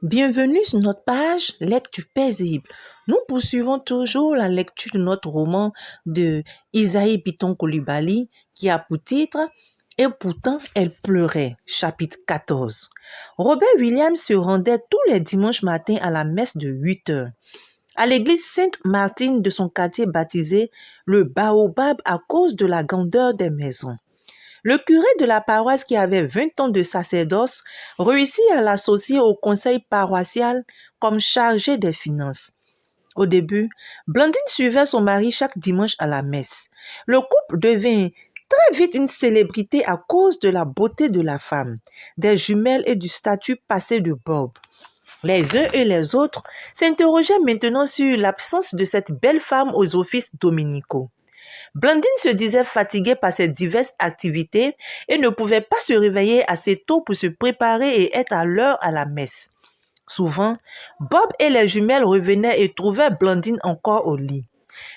Bienvenue sur notre page Lecture paisible. Nous poursuivons toujours la lecture de notre roman de Isaïe Piton Coulibaly qui a pour titre « Et pourtant elle pleurait » chapitre 14. Robert Williams se rendait tous les dimanches matins à la messe de 8 heures à l'église Sainte-Martine de son quartier baptisé le Baobab à cause de la grandeur des maisons. Le curé de la paroisse qui avait 20 ans de sacerdoce réussit à l'associer au conseil paroissial comme chargé des finances. Au début, Blandine suivait son mari chaque dimanche à la messe. Le couple devint très vite une célébrité à cause de la beauté de la femme, des jumelles et du statut passé de Bob. Les uns et les autres s'interrogeaient maintenant sur l'absence de cette belle femme aux offices dominicaux. Blandine se disait fatiguée par ses diverses activités et ne pouvait pas se réveiller assez tôt pour se préparer et être à l'heure à la messe. Souvent, Bob et les jumelles revenaient et trouvaient Blandine encore au lit.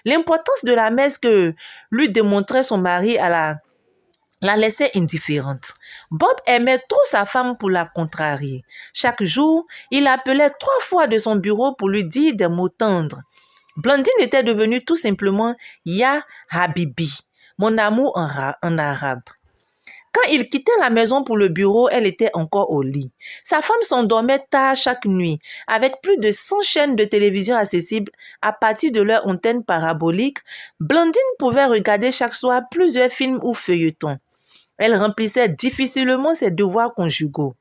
L'importance de la messe que lui démontrait son mari la laissait indifférente. Bob aimait trop sa femme pour la contrarier. Chaque jour, il l'appelait 3 fois de son bureau pour lui dire des mots tendres. Blandine était devenue tout simplement Ya Habibi, mon amour en arabe. Quand il quittait la maison pour le bureau, elle était encore au lit. Sa femme s'endormait tard chaque nuit, avec plus de 100 chaînes de télévision accessibles à partir de leur antenne parabolique. Blandine pouvait regarder chaque soir plusieurs films ou feuilletons. Elle remplissait difficilement ses devoirs conjugaux.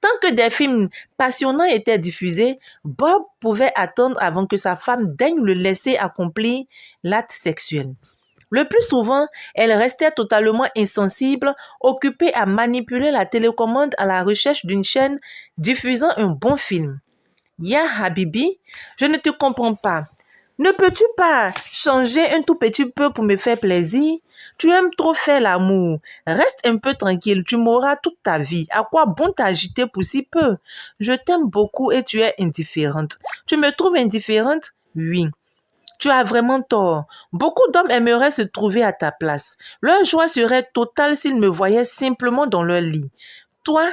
Tant que des films passionnants étaient diffusés, Bob pouvait attendre avant que sa femme daigne le laisser accomplir l'acte sexuel. Le plus souvent, elle restait totalement insensible, occupée à manipuler la télécommande à la recherche d'une chaîne diffusant un bon film. Ya Habibi, je ne te comprends pas. Ne peux-tu pas changer un tout petit peu pour me faire plaisir? Tu aimes trop faire l'amour. Reste un peu tranquille, tu m'auras toute ta vie. À quoi bon t'agiter pour si peu? Je t'aime beaucoup et tu es indifférente. Tu me trouves indifférente? Oui. Tu as vraiment tort. Beaucoup d'hommes aimeraient se trouver à ta place. Leur joie serait totale s'ils me voyaient simplement dans leur lit. Toi,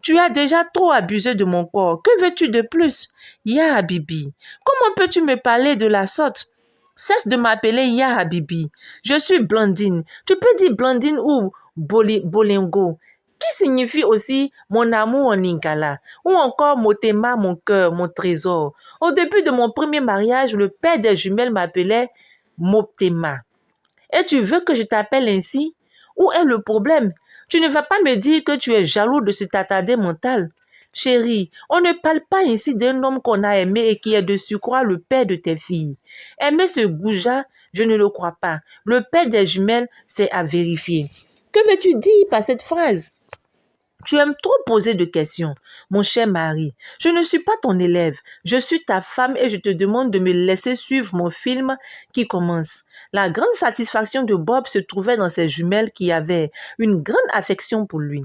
tu as déjà trop abusé de mon corps. Que veux-tu de plus? Ya Habibi, comment peux-tu me parler de la sorte? Cesse de m'appeler Ya Habibi. Je suis Blandine. Tu peux dire Blandine ou Bolingo, qui signifie aussi mon amour en lingala, ou encore Motema, mon cœur, mon trésor. Au début de mon premier mariage, le père des jumelles m'appelait Motema. Et tu veux que je t'appelle ainsi? Où est le problème? Tu ne vas pas me dire que tu es jaloux de ce attardé mental. Chérie, on ne parle pas ainsi d'un homme qu'on a aimé et qui est de surcroît le père de tes filles. Aimer ce goujat, je ne le crois pas. Le père des jumelles, c'est à vérifier. Que veux-tu dire par cette phrase? Tu aimes trop poser de questions, mon cher mari. Je ne suis pas ton élève. Je suis ta femme et je te demande de me laisser suivre mon film qui commence. La grande satisfaction de Bob se trouvait dans ses jumelles qui avaient une grande affection pour lui.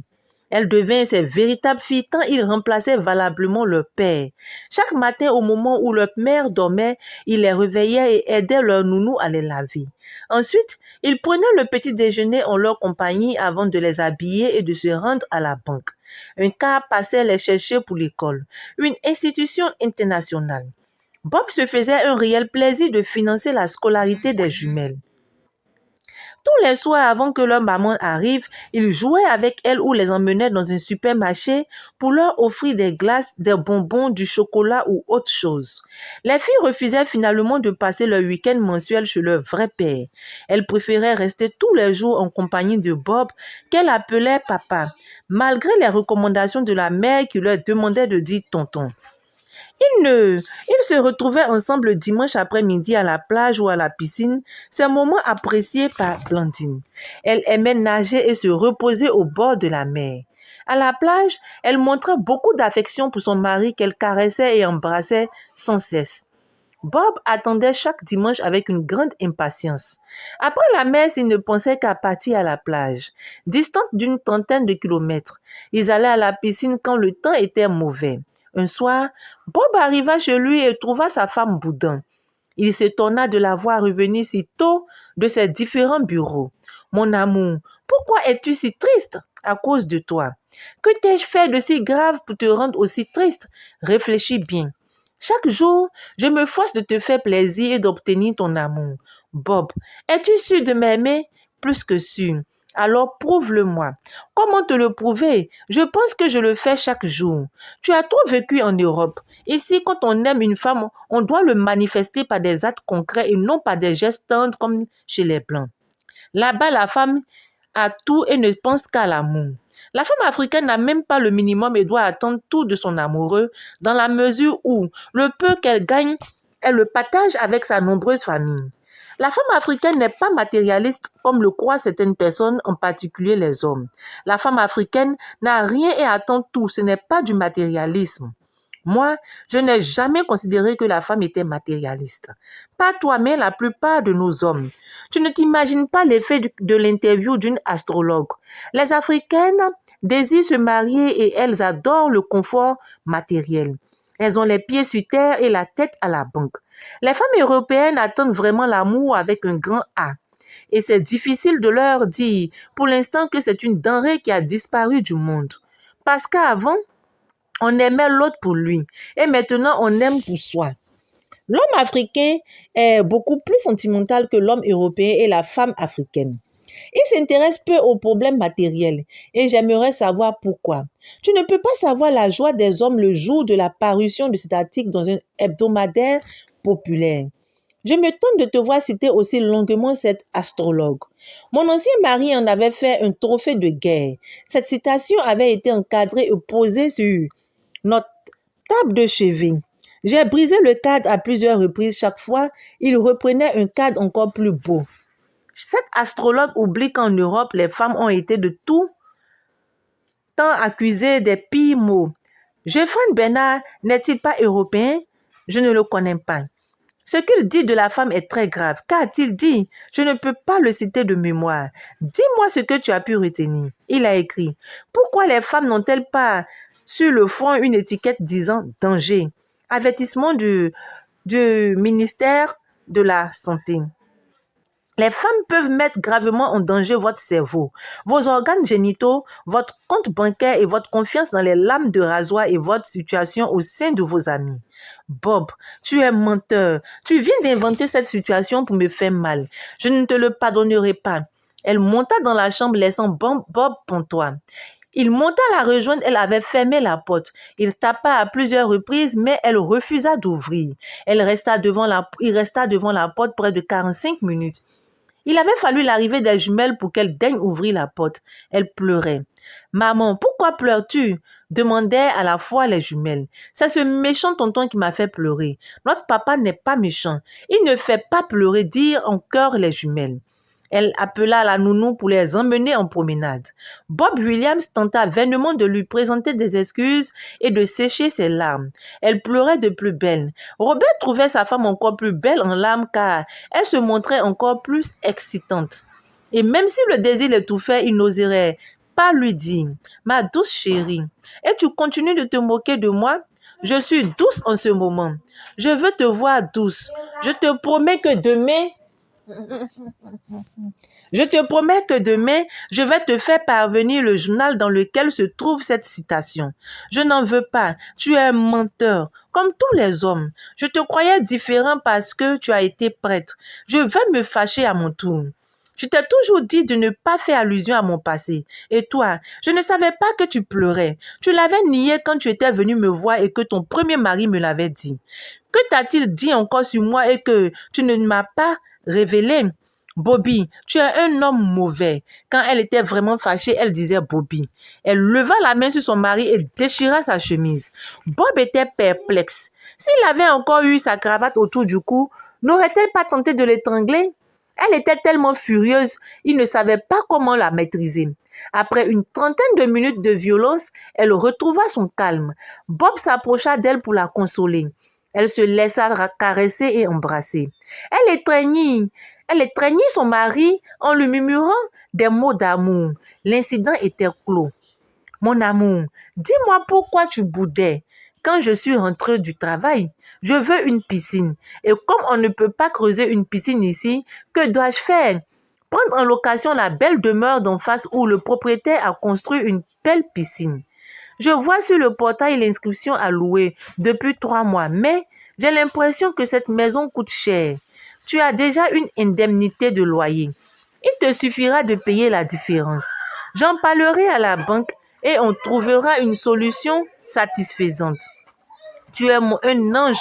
Elles devinrent ses véritables filles tant ils remplaçaient valablement leur père. Chaque matin, au moment où leur mère dormait, il les réveillait et aidait leur nounou à les laver. Ensuite, ils prenaient le petit déjeuner en leur compagnie avant de les habiller et de se rendre à la banque. Un car passait les chercher pour l'école, une institution internationale. Bob se faisait un réel plaisir de financer la scolarité des jumelles. Tous les soirs avant que leur maman arrive, il jouait avec elles ou les emmenait dans un supermarché pour leur offrir des glaces, des bonbons, du chocolat ou autre chose. Les filles refusaient finalement de passer leur week-end mensuel chez leur vrai père. Elles préféraient rester tous les jours en compagnie de Bob, qu'elle appelait papa, malgré les recommandations de la mère qui leur demandait de dire tonton. Ils se retrouvaient ensemble le dimanche après-midi à la plage ou à la piscine, ces moments appréciés par Blandine. Elle aimait nager et se reposer au bord de la mer. À la plage, elle montrait beaucoup d'affection pour son mari qu'elle caressait et embrassait sans cesse. Bob attendait chaque dimanche avec une grande impatience. Après la messe, il ne pensait qu'à partir à la plage. Distante d'une trentaine de kilomètres, ils allaient à la piscine quand le temps était mauvais. Un soir, Bob arriva chez lui et trouva sa femme boudin. Il s'étonna de la voir revenir si tôt de ses différents bureaux. « Mon amour, pourquoi es-tu si triste? à cause de toi. Que t'ai-je fait de si grave pour te rendre aussi triste? Réfléchis bien. Chaque jour, je me force de te faire plaisir et d'obtenir ton amour. Bob, es-tu sûr de m'aimer? Plus que sûr. Alors prouve-le-moi. Comment te le prouver? Je pense que je le fais chaque jour. Tu as trop vécu en Europe. Ici, quand on aime une femme, on doit le manifester par des actes concrets et non par des gestes tendres comme chez les Blancs. Là-bas, la femme a tout et ne pense qu'à l'amour. La femme africaine n'a même pas le minimum et doit attendre tout de son amoureux dans la mesure où le peu qu'elle gagne, elle le partage avec sa nombreuse famille. La femme africaine n'est pas matérialiste comme le croient certaines personnes, en particulier les hommes. La femme africaine n'a rien et attend tout, ce n'est pas du matérialisme. Moi, je n'ai jamais considéré que la femme était matérialiste. Pas toi, mais la plupart de nos hommes. Tu ne t'imagines pas l'effet de l'interview d'une astrologue. Les Africaines désirent se marier et elles adorent le confort matériel. Elles ont les pieds sur terre et la tête à la banque. Les femmes européennes attendent vraiment l'amour avec un grand A. Et c'est difficile de leur dire pour l'instant que c'est une denrée qui a disparu du monde. Parce qu'avant, on aimait l'autre pour lui et maintenant on aime pour soi. L'homme africain est beaucoup plus sentimental que l'homme européen et la femme africaine. Il s'intéresse peu aux problèmes matériels et j'aimerais savoir pourquoi. Tu ne peux pas savoir la joie des hommes le jour de la parution de cet article dans un hebdomadaire populaire. Je me tente de te voir citer aussi longuement cette astrologue. Mon ancien mari en avait fait un trophée de guerre. Cette citation avait été encadrée et posée sur notre table de chevet. J'ai brisé le cadre à plusieurs reprises. Chaque fois, il reprenait un cadre encore plus beau. Cette astrologue oublie qu'en Europe, les femmes ont été de tout temps accusées des pires mots. Geoffrey Bernard n'est-il pas européen? Je ne le connais pas. Ce qu'il dit de la femme est très grave. Qu'a-t-il dit? Je ne peux pas le citer de mémoire. Dis-moi ce que tu as pu retenir. Il a écrit. Pourquoi les femmes n'ont-elles pas sur le front une étiquette disant danger? Avertissement du ministère de la Santé. Les femmes peuvent mettre gravement en danger votre cerveau, vos organes génitaux, votre compte bancaire et votre confiance dans les lames de rasoir et votre situation au sein de vos amis. Bob, tu es menteur. Tu viens d'inventer cette situation pour me faire mal. Je ne te le pardonnerai pas. Elle monta dans la chambre laissant Bob pantois. Il monta la rejoindre, elle avait fermé la porte. Il tapa à plusieurs reprises, mais elle refusa d'ouvrir. Il resta devant la porte près de 45 minutes. Il avait fallu l'arrivée des jumelles pour qu'elle daigne ouvrir la porte. Elle pleurait. « Maman, pourquoi pleures-tu » demandaient à la fois les jumelles. « C'est ce méchant tonton qui m'a fait pleurer. Notre papa n'est pas méchant. Il ne fait pas pleurer, » dirent en chœur les jumelles. Elle appela la nounou pour les emmener en promenade. Bob Williams tenta vainement de lui présenter des excuses et de sécher ses larmes. Elle pleurait de plus belle. Robert trouvait sa femme encore plus belle en larmes car elle se montrait encore plus excitante. Et même si le désir l'étouffait, il n'oserait pas lui dire « Ma douce chérie, et tu continues de te moquer de moi? Je suis douce en ce moment. Je veux te voir douce. Je te promets que demain, je vais te faire parvenir le journal dans lequel se trouve cette citation. Je n'en veux pas. Tu es un menteur, comme tous les hommes. Je te croyais différent parce que tu as été prêtre. Je vais me fâcher à mon tour. Je t'ai toujours dit de ne pas faire allusion à mon passé. Et toi, je ne savais pas que tu pleurais. Tu l'avais nié quand tu étais venu me voir et que ton premier mari me l'avait dit. Que t'a-t-il dit encore sur moi et que tu ne m'as pas révélé? Bobby, tu es un homme mauvais. Quand elle était vraiment fâchée, elle disait Bobby. Elle leva la main sur son mari et déchira sa chemise. Bob était perplexe. S'il avait encore eu sa cravate autour du cou, n'aurait-elle pas tenté de l'étrangler? Elle était tellement furieuse, il ne savait pas comment la maîtriser. Après une trentaine de minutes de violence, elle retrouva son calme. Bob s'approcha d'elle pour la consoler. Elle se laissa caresser et embrasser. Elle étreignit son mari en lui murmurant des mots d'amour. L'incident était clos. « Mon amour, dis-moi pourquoi tu boudais. Quand je suis rentrée du travail, je veux une piscine. Et comme on ne peut pas creuser une piscine ici, que dois-je faire? Prendre en location la belle demeure d'en face où le propriétaire a construit une belle piscine. Je vois sur le portail l'inscription à louer depuis 3 mois, mais j'ai l'impression que cette maison coûte cher. Tu as déjà une indemnité de loyer. Il te suffira de payer la différence. J'en parlerai à la banque et on trouvera une solution satisfaisante. Tu es un ange.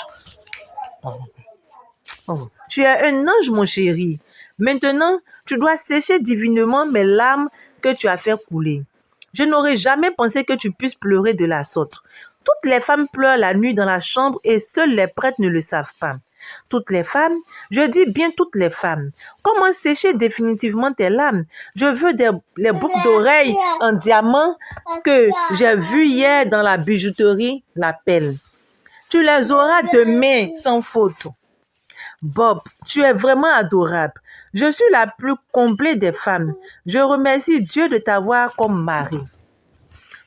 Oh. Tu es un ange, mon chéri. Maintenant, tu dois sécher divinement mes larmes que tu as fait couler. Je n'aurais jamais pensé que tu puisses pleurer de la sorte. Toutes les femmes pleurent la nuit dans la chambre et seuls les prêtres ne le savent pas. Toutes les femmes, je dis bien toutes les femmes. Comment sécher définitivement tes larmes? Je veux les boucles d'oreilles en diamant que j'ai vues hier dans la bijouterie La Pelle. Tu les auras demain sans faute. Bob, tu es vraiment adorable. Je suis la plus comblée des femmes. Je remercie Dieu de t'avoir comme mari.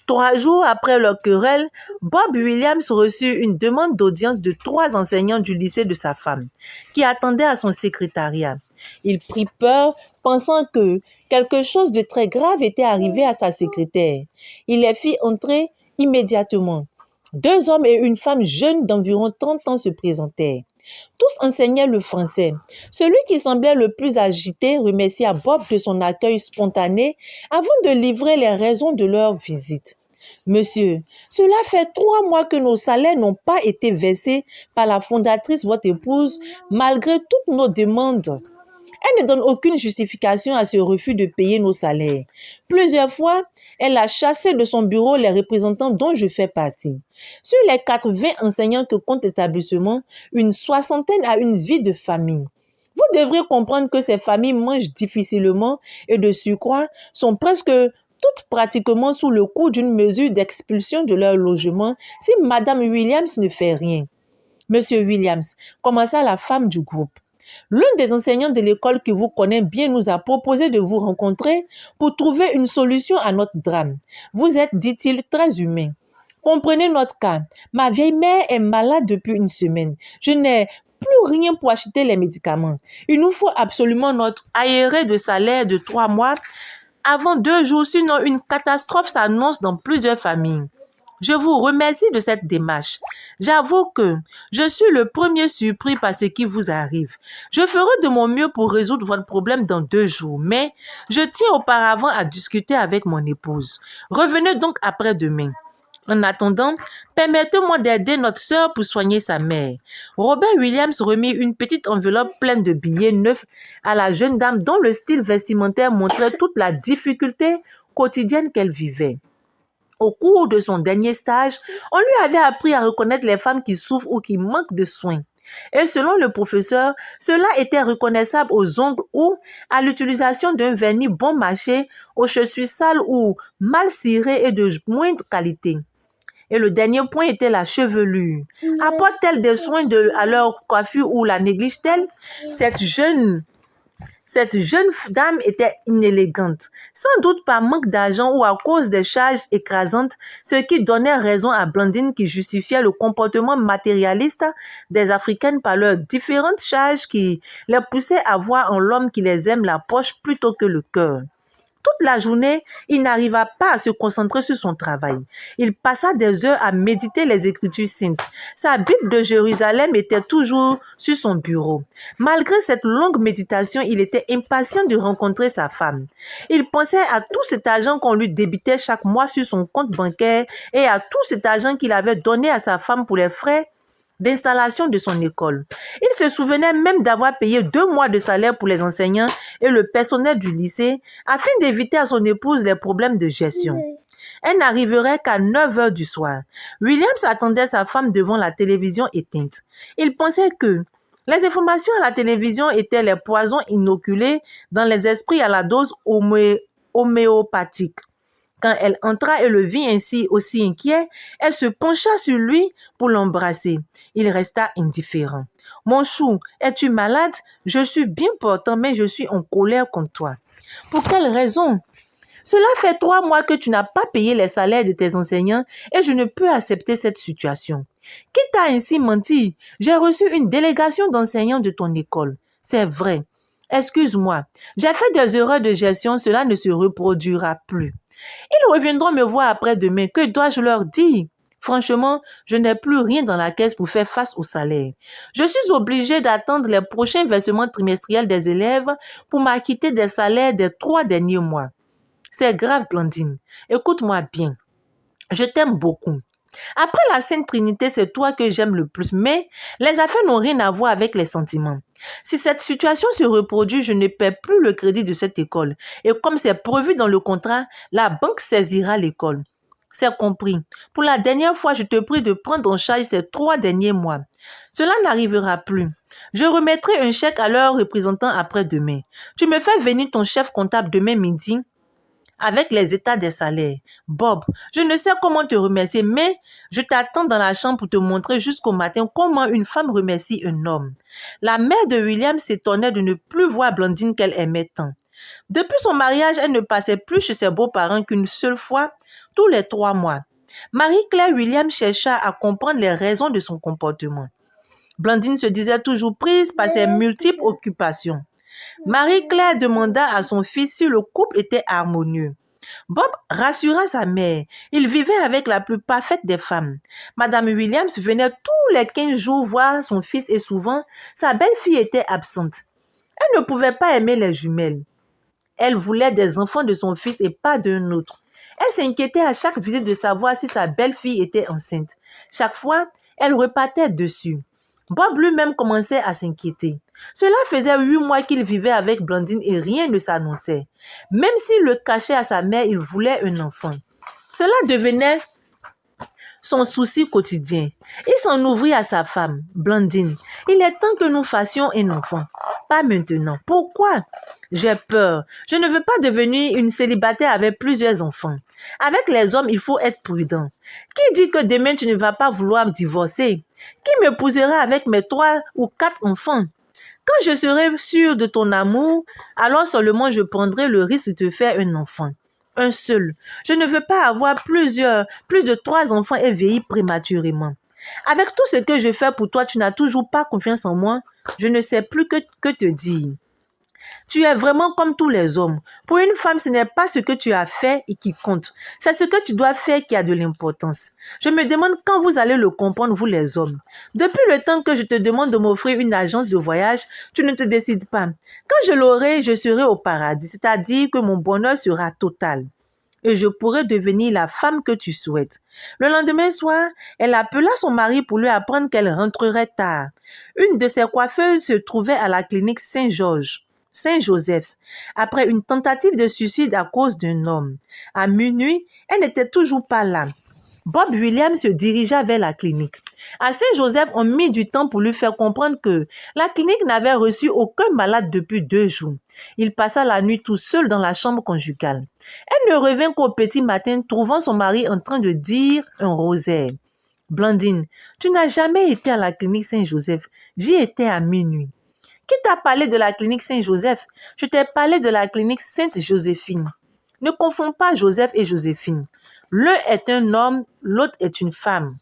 3 jours après leur querelle, Bob Williams reçut une demande d'audience de 3 enseignants du lycée de sa femme, qui attendaient à son secrétariat. Il prit peur, pensant que quelque chose de très grave était arrivé à sa secrétaire. Il les fit entrer immédiatement. 2 hommes et une femme jeune d'environ 30 ans se présentèrent. Tous enseignaient le français. Celui qui semblait le plus agité remercia Bob de son accueil spontané avant de livrer les raisons de leur visite. Monsieur, cela fait 3 mois que nos salaires n'ont pas été versés par la fondatrice, votre épouse, malgré toutes nos demandes. Elle ne donne aucune justification à ce refus de payer nos salaires. Plusieurs fois, elle a chassé de son bureau les représentants dont je fais partie. Sur les 80 enseignants que compte l'établissement, une 60aine a une vie de famille. Vous devrez comprendre que ces familles mangent difficilement et de surcroît sont presque toutes pratiquement sous le coup d'une mesure d'expulsion de leur logement si Madame Williams ne fait rien. Monsieur Williams, commença la femme du groupe. L'un des enseignants de l'école qui vous connaît bien nous a proposé de vous rencontrer pour trouver une solution à notre drame. Vous êtes, dit-il, très humain. Comprenez notre cas. Ma vieille mère est malade depuis une semaine. Je n'ai plus rien pour acheter les médicaments. Il nous faut absolument notre aéré de salaire de 3 mois avant 2 jours, sinon une catastrophe s'annonce dans plusieurs familles. Je vous remercie de cette démarche. J'avoue que je suis le premier surpris par ce qui vous arrive. Je ferai de mon mieux pour résoudre votre problème dans 2 jours, mais je tiens auparavant à discuter avec mon épouse. Revenez donc après-demain. En attendant, permettez-moi d'aider notre sœur pour soigner sa mère. Robert Williams remit une petite enveloppe pleine de billets neufs à la jeune dame dont le style vestimentaire montrait toute la difficulté quotidienne qu'elle vivait. Au cours de son dernier stage, on lui avait appris à reconnaître les femmes qui souffrent ou qui manquent de soins. Et selon le professeur, cela était reconnaissable aux ongles ou à l'utilisation d'un vernis bon marché, aux chaussures sales ou mal cirées et de moindre qualité. Et le dernier point était la chevelure. Apporte-t-elle des soins à leur coiffure ou la néglige-t-elle? Cette jeune dame était inélégante, sans doute par manque d'argent ou à cause des charges écrasantes, ce qui donnait raison à Blandine qui justifiait le comportement matérialiste des Africaines par leurs différentes charges qui les poussaient à voir en l'homme qui les aime la poche plutôt que le cœur. Toute la journée, il n'arriva pas à se concentrer sur son travail. Il passa des heures à méditer les Écritures saintes. Sa Bible de Jérusalem était toujours sur son bureau. Malgré cette longue méditation, il était impatient de rencontrer sa femme. Il pensait à tout cet argent qu'on lui débitait chaque mois sur son compte bancaire et à tout cet argent qu'il avait donné à sa femme pour les frais d'installation de son école. Il se souvenait même d'avoir payé 2 mois de salaire pour les enseignants et le personnel du lycée afin d'éviter à son épouse les problèmes de gestion. Elle n'arriverait qu'à 9 heures du soir. Williams attendait sa femme devant la télévision éteinte. Il pensait que les informations à la télévision étaient les poisons inoculés dans les esprits à la dose homéopathique. Quand elle entra et le vit ainsi aussi inquiet, elle se pencha sur lui pour l'embrasser. Il resta indifférent. « Mon chou, es-tu malade? Je suis bien portant, mais je suis en colère contre toi. » « Pour quelle raison? Cela fait 3 mois que tu n'as pas payé les salaires de tes enseignants et je ne peux accepter cette situation. Qui t'a ainsi menti? J'ai reçu une délégation d'enseignants de ton école. C'est vrai. Excuse-moi, j'ai fait des erreurs de gestion, cela ne se reproduira plus. Ils reviendront me voir après-demain. Que dois-je leur dire? Franchement, je n'ai plus rien dans la caisse pour faire face au salaire. Je suis obligée d'attendre les prochains versements trimestriels des élèves pour m'acquitter des salaires des 3 derniers mois. C'est grave, Blandine. Écoute-moi bien. Je t'aime beaucoup. Après la Sainte Trinité, c'est toi que j'aime le plus, mais les affaires n'ont rien à voir avec les sentiments. Si cette situation se reproduit, je ne paie plus le crédit de cette école. Et comme c'est prévu dans le contrat, la banque saisira l'école. C'est compris. Pour la dernière fois, je te prie de prendre en charge ces 3 derniers mois. Cela n'arrivera plus. Je remettrai un chèque à leur représentant après-demain. Tu me fais venir ton chef comptable demain midi avec les états des salaires. Bob, je ne sais comment te remercier, mais je t'attends dans la chambre pour te montrer jusqu'au matin comment une femme remercie un homme. La mère de William s'étonnait de ne plus voir Blandine qu'elle aimait tant. Depuis son mariage, elle ne passait plus chez ses beaux-parents qu'une seule fois tous les 3 mois. Marie-Claire William chercha à comprendre les raisons de son comportement. Blandine se disait toujours prise par ses multiples occupations. Marie-Claire demanda à son fils si le couple était harmonieux. Bob rassura sa mère. Il vivait avec la plus parfaite des femmes. Madame Williams venait tous les 15 jours voir son fils et souvent, sa belle-fille était absente. Elle ne pouvait pas aimer les jumelles. Elle voulait des enfants de son fils et pas d'un autre. Elle s'inquiétait à chaque visite de savoir si sa belle-fille était enceinte. Chaque fois, elle repartait dessus. Bob lui-même commençait à s'inquiéter. Cela faisait 8 mois qu'il vivait avec Blandine et rien ne s'annonçait. Même s'il le cachait à sa mère, il voulait un enfant. Cela devenait son souci quotidien. Il s'en ouvrit à sa femme, Blandine. Il est temps que nous fassions un enfant. Pas maintenant. Pourquoi? J'ai peur. Je ne veux pas devenir une célibataire avec plusieurs enfants. Avec les hommes, il faut être prudent. Qui dit que demain tu ne vas pas vouloir divorcer? Qui m'épousera avec mes 3 ou 4 enfants? Quand je serai sûre de ton amour, alors seulement je prendrai le risque de te faire un enfant. Un seul. Je ne veux pas avoir plus de 3 enfants et vieillir prématurément. Avec tout ce que je fais pour toi, tu n'as toujours pas confiance en moi. Je ne sais plus que te dire. Tu es vraiment comme tous les hommes. Pour une femme, ce n'est pas ce que tu as fait et qui compte. C'est ce que tu dois faire qui a de l'importance. Je me demande quand vous allez le comprendre, vous les hommes. Depuis le temps que je te demande de m'offrir une agence de voyage, tu ne te décides pas. Quand je l'aurai, je serai au paradis, c'est-à-dire que mon bonheur sera total. Et je pourrai devenir la femme que tu souhaites. Le lendemain soir, elle appela son mari pour lui apprendre qu'elle rentrerait tard. Une de ses coiffeuses se trouvait à la clinique Saint-Joseph, après une tentative de suicide à cause d'un homme. À minuit, elle n'était toujours pas là. Bob Williams se dirigea vers la clinique. À Saint-Joseph, on mit du temps pour lui faire comprendre que la clinique n'avait reçu aucun malade depuis 2 jours. Il passa la nuit tout seul dans la chambre conjugale. Elle ne revint qu'au petit matin, trouvant son mari en train de dire un rosaire. Blandine, tu n'as jamais été à la clinique Saint-Joseph. J'y étais à minuit. Qui t'a parlé de la clinique Saint-Joseph? Je t'ai parlé de la clinique Sainte-Joséphine. Ne confonds pas Joseph et Joséphine. L'un est un homme, l'autre est une femme.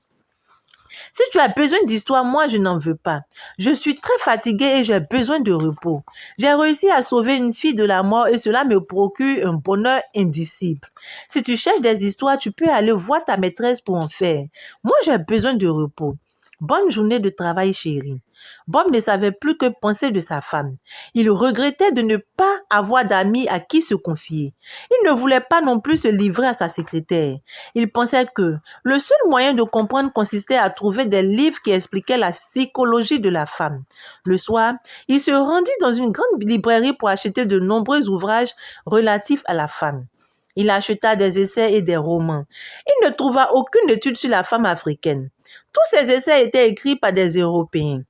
Si tu as besoin d'histoire, moi je n'en veux pas. Je suis très fatiguée et j'ai besoin de repos. J'ai réussi à sauver une fille de la mort et cela me procure un bonheur indicible. Si tu cherches des histoires, tu peux aller voir ta maîtresse pour en faire. Moi j'ai besoin de repos. Bonne journée de travail, chérie. Bob ne savait plus que penser de sa femme. Il regrettait de ne pas avoir d'amis à qui se confier. Il ne voulait pas non plus se livrer à sa secrétaire. Il pensait que le seul moyen de comprendre consistait à trouver des livres qui expliquaient la psychologie de la femme. Le soir, il se rendit dans une grande librairie pour acheter de nombreux ouvrages relatifs à la femme. Il acheta des essais et des romans. Il ne trouva aucune étude sur la femme africaine. Tous ces essais étaient écrits par des Européens.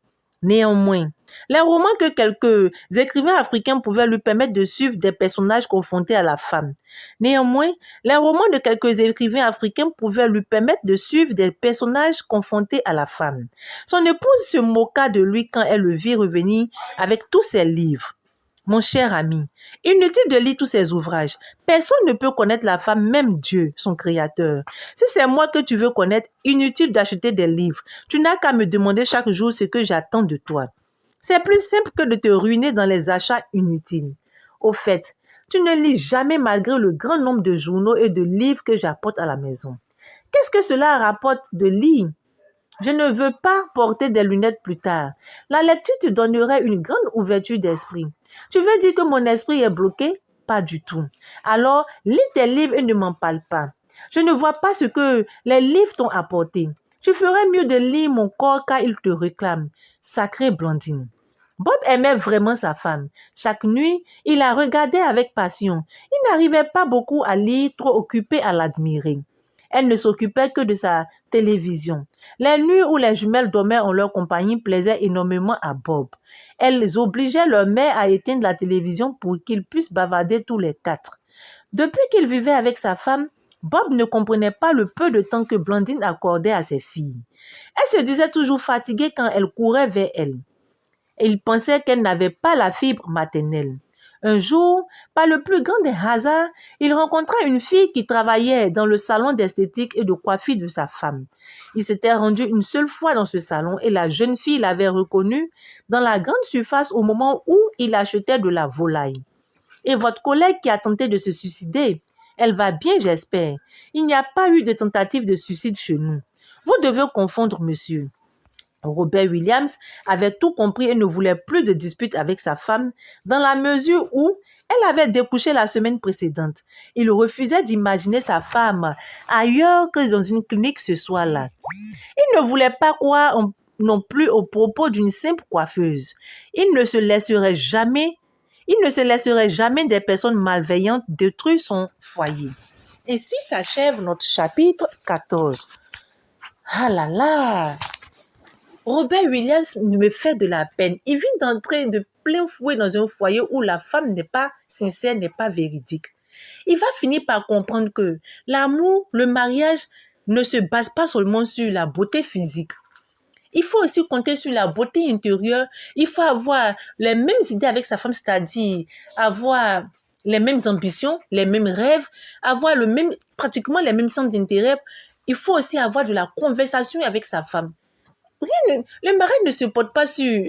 Néanmoins, les romans que quelques écrivains africains pouvaient lui permettre de suivre des personnages confrontés à la femme. Néanmoins, les romans de quelques écrivains africains pouvaient lui permettre de suivre des personnages confrontés à la femme. Son épouse se moqua de lui quand elle le vit revenir avec tous ses livres. Mon cher ami, inutile de lire tous ces ouvrages. Personne ne peut connaître la femme, même Dieu, son créateur. Si c'est moi que tu veux connaître, inutile d'acheter des livres. Tu n'as qu'à me demander chaque jour ce que j'attends de toi. C'est plus simple que de te ruiner dans les achats inutiles. Au fait, tu ne lis jamais malgré le grand nombre de journaux et de livres que j'apporte à la maison. Qu'est-ce que cela rapporte de lire? Je ne veux pas porter des lunettes plus tard. La lecture te donnerait une grande ouverture d'esprit. Tu veux dire que mon esprit est bloqué? Pas du tout. Alors, lis tes livres et ne m'en parle pas. Je ne vois pas ce que les livres t'ont apporté. Tu ferais mieux de lire mon corps car il te réclame. Sacrée Blandine. Bob aimait vraiment sa femme. Chaque nuit, il la regardait avec passion. Il n'arrivait pas beaucoup à lire, trop occupé à l'admirer. Elle ne s'occupait que de sa télévision. Les nuits où les jumelles dormaient en leur compagnie plaisaient énormément à Bob. Elles obligeaient leur mère à éteindre la télévision pour qu'ils puissent bavarder tous les quatre. Depuis qu'il vivait avec sa femme, Bob ne comprenait pas le peu de temps que Blandine accordait à ses filles. Elle se disait toujours fatiguée quand elle courait vers elle. Et il pensait qu'elle n'avait pas la fibre maternelle. Un jour, par le plus grand des hasards, il rencontra une fille qui travaillait dans le salon d'esthétique et de coiffure de sa femme. Il s'était rendu une seule fois dans ce salon et la jeune fille l'avait reconnu dans la grande surface au moment où il achetait de la volaille. Et votre collègue qui a tenté de se suicider, elle va bien, j'espère. Il n'y a pas eu de tentative de suicide chez nous. Vous devez confondre, monsieur. Robert Williams avait tout compris et ne voulait plus de dispute avec sa femme dans la mesure où elle avait découché la semaine précédente. Il refusait d'imaginer sa femme ailleurs que dans une clinique ce soir-là. Il ne voulait pas croire non plus aux propos d'une simple coiffeuse. Il ne se laisserait jamais des personnes malveillantes détruire son foyer. Ici s'achève notre chapitre 14. Ah là là! Robert Williams me fait de la peine. Il vient d'entrer de plein fouet dans un foyer où la femme n'est pas sincère, n'est pas véridique. Il va finir par comprendre que l'amour, le mariage ne se base pas seulement sur la beauté physique. Il faut aussi compter sur la beauté intérieure. Il faut avoir les mêmes idées avec sa femme, c'est-à-dire avoir les mêmes ambitions, les mêmes rêves, avoir pratiquement les mêmes centres d'intérêt. Il faut aussi avoir de la conversation avec sa femme. Le mariage ne se porte pas sur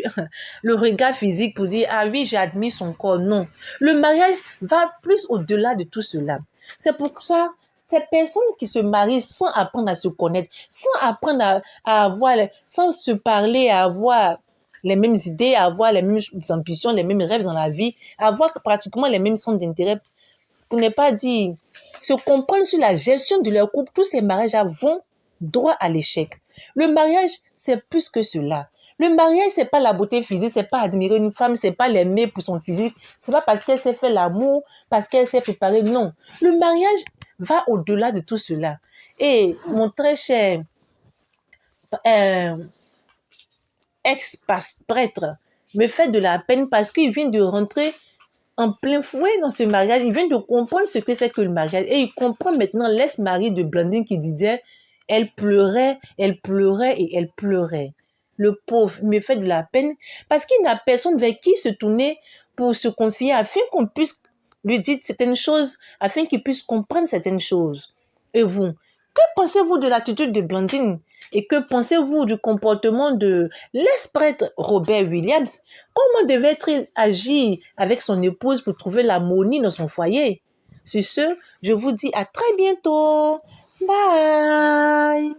le regard physique pour dire « Ah oui, j'admire son corps ». Non, le mariage va plus au-delà de tout cela. C'est pour ça, ces personnes qui se marient sans apprendre à se connaître, sans apprendre à avoir, sans se parler, à avoir les mêmes idées, à avoir les mêmes ambitions, les mêmes rêves dans la vie, à avoir pratiquement les mêmes centres d'intérêt, pour ne pas dire se comprendre sur la gestion de leur couple, tous ces mariages vont droit à l'échec. Le mariage, c'est plus que cela. Le mariage, c'est pas la beauté physique, c'est pas admirer une femme, c'est pas l'aimer pour son physique, c'est pas parce qu'elle s'est fait l'amour, parce qu'elle s'est préparée, non. Le mariage va au-delà de tout cela. Et mon très cher ex-prêtre me fait de la peine parce qu'il vient de rentrer en plein fouet dans ce mariage. Il vient de comprendre ce que c'est que le mariage. Et il comprend maintenant l'ex-mari de Blandine qui disait elle pleurait et elle pleurait. Le pauvre me fait de la peine parce qu'il n'a personne vers qui se tourner pour se confier afin qu'on puisse lui dire certaines choses, afin qu'il puisse comprendre certaines choses. Et vous, que pensez-vous de l'attitude de Blandine? Et que pensez-vous du comportement de l'ex-prêtre Robert Williams? Comment devait-il agir avec son épouse pour trouver l'harmonie dans son foyer? Sur ce, je vous dis à très bientôt. Bye!